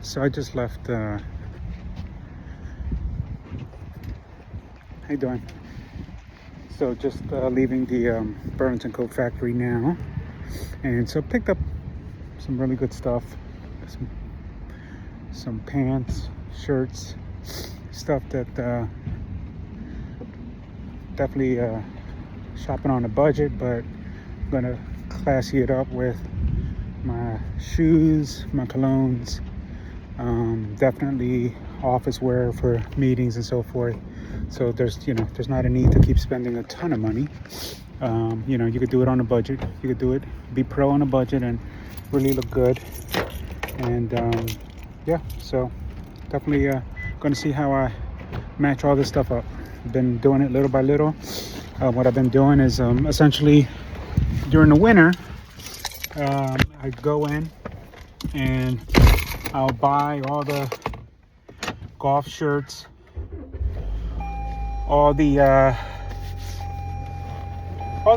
So I just left. How you doing? So just leaving the Burlington Coat Factory now, and so picked up some really good stuff, some pants, shirts, stuff that definitely shopping on a budget, but I'm gonna classy it up with my shoes, my colognes, definitely office wear for meetings and so forth. So there's not a need to keep spending a ton of money. You could do it on a budget. You could do it, be pro on a budget, and really look good. And so definitely going to see how I match all this stuff up. I've been doing it little by little. What I've been doing is essentially during the winter, I go in and I'll buy all the golf shirts, all the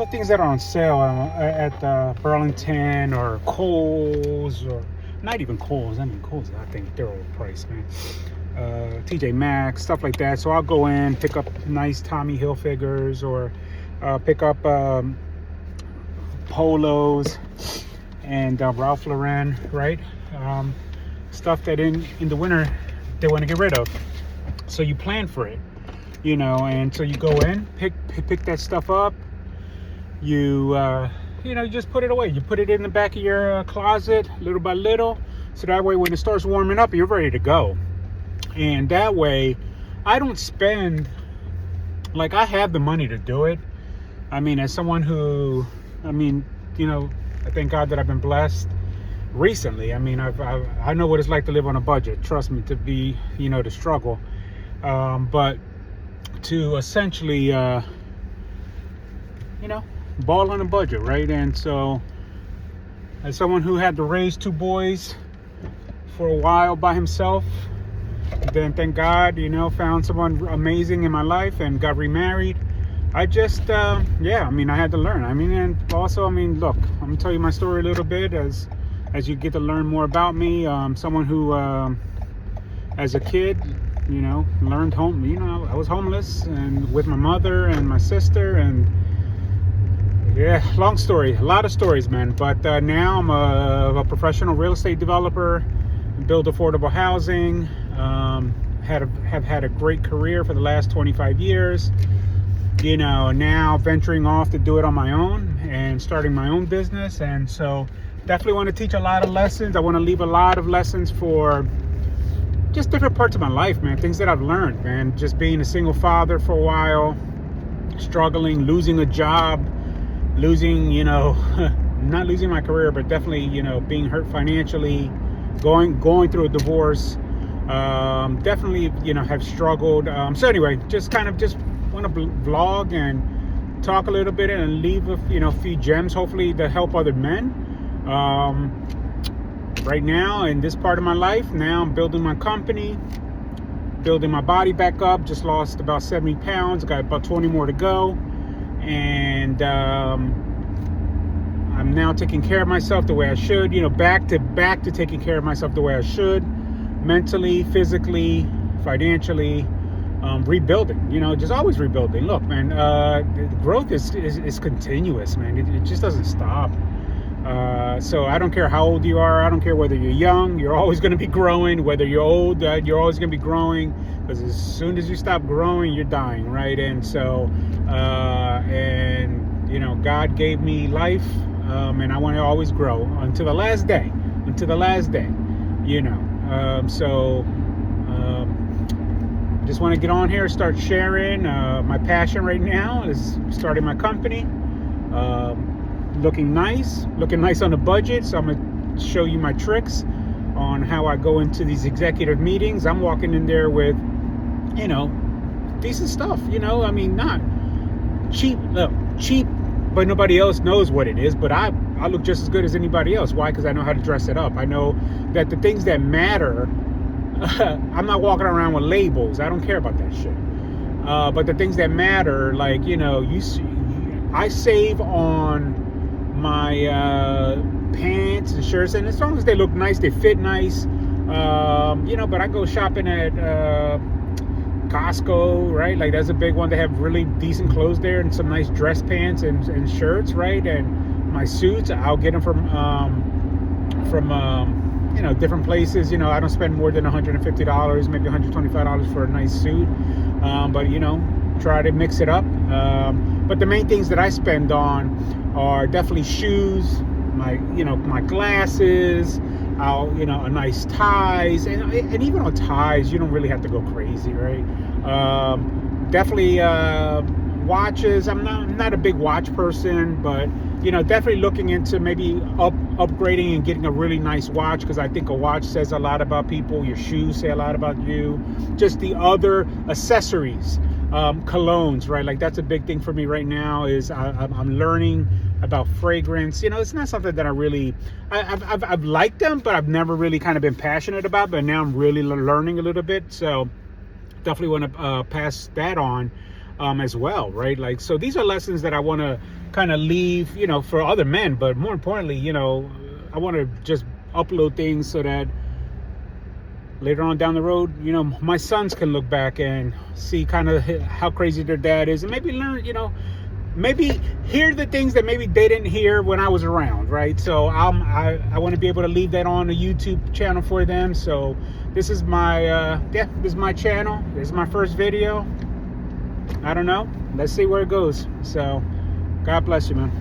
things that are on sale at Burlington or Kohl's, or not even Kohl's. I mean, Kohl's, I think they're overpriced, man. TJ Maxx, stuff like that. So I'll go in, pick up nice Tommy Hilfigers, or pick up polos and Ralph Lauren, right? Stuff that in the winter they want to get rid of. So you plan for it, and so you go in, pick that stuff up. You you just put it away. You put it in the back of your closet little by little, so that way when it starts warming up, you're ready to go. And that way I don't spend, like, I have the money to do it. I mean, as someone who, I thank God that I've been blessed recently. I mean, I know what it's like to live on a budget. Trust me, to be, to struggle. But to essentially, ball on a budget, right? And so, as someone who had to raise two boys for a while by himself, then thank God, found someone amazing in my life and got remarried. I just, I had to learn. And also, look, I'm gonna tell you my story a little bit as you get to learn more about me. Someone who, as a kid, learned home. I was homeless and with my mother and my sister, and yeah, long story, a lot of stories, man. But now I'm a professional real estate developer, build affordable housing. Have had a great career for the last 25 years. Now venturing off to do it on my own and starting my own business. And so definitely want to teach a lot of lessons. I want to leave a lot of lessons for just different parts of my life, man. Things that I've learned, man. Just being a single father for a while, struggling, losing a job, losing, not losing my career, but definitely, being hurt financially, going through a divorce. Definitely, have struggled. So anyway, just want to vlog and talk a little bit and leave a few gems, hopefully, to help other men. Right now, in this part of my life, now I'm building my company, building my body back up. Just lost about 70 pounds, got about 20 more to go. And I'm now taking care of myself the way I should, back to taking care of myself the way I should, mentally, physically, financially, rebuilding, just always rebuilding. Look, man, growth is continuous, man. It just doesn't stop. So I don't care how old you are. I don't care whether you're young, you're always going to be growing. Whether you're old, you're always going to be growing, because as soon as you stop growing, you're dying, right? And so, God gave me life, and I want to always grow until the last day, just want to get on here, start sharing. My passion right now is starting my company, looking nice on a budget. So I'm going to show you my tricks on how I go into these executive meetings. I'm walking in there with, decent stuff, not cheap, but nobody else knows what it is. But I look just as good as anybody else. Why? Because I know how to dress it up. I know that the things that matter, I'm not walking around with labels. I don't care about that shit. But the things that matter, like, I save on my pants and shirts, and as long as they look nice, they fit nice, But I go shopping at Costco, right? Like that's a big one. They have really decent clothes there and some nice dress pants and shirts, right? And my suits, I'll get them from different places. I don't spend more than $150, maybe $125 for a nice suit. But try to mix it up. But the main things that I spend on are definitely shoes, my glasses, a nice ties, and even on ties, you don't really have to go crazy, right? Definitely watches. I'm not a big watch person, but definitely looking into maybe upgrading and getting a really nice watch, because I think a watch says a lot about people. Your shoes say a lot about you. Just the other accessories, colognes, right? Like that's a big thing for me right now. Is I'm learning about fragrance. It's not something that I've liked them, but I've never really kind of been passionate about. But now I'm really learning a little bit. So definitely want to pass that on as well, right? Like, so these are lessons that I want to kind of leave, for other men. But more importantly, I want to just upload things so that later on down the road, my sons can look back and see kind of how crazy their dad is, and maybe learn, maybe hear the things that maybe they didn't hear when I was around, right? So I want to be able to leave that on a YouTube channel for them. So this is my this is my channel. This is my first video. I don't know. Let's see where it goes. So God bless you, man.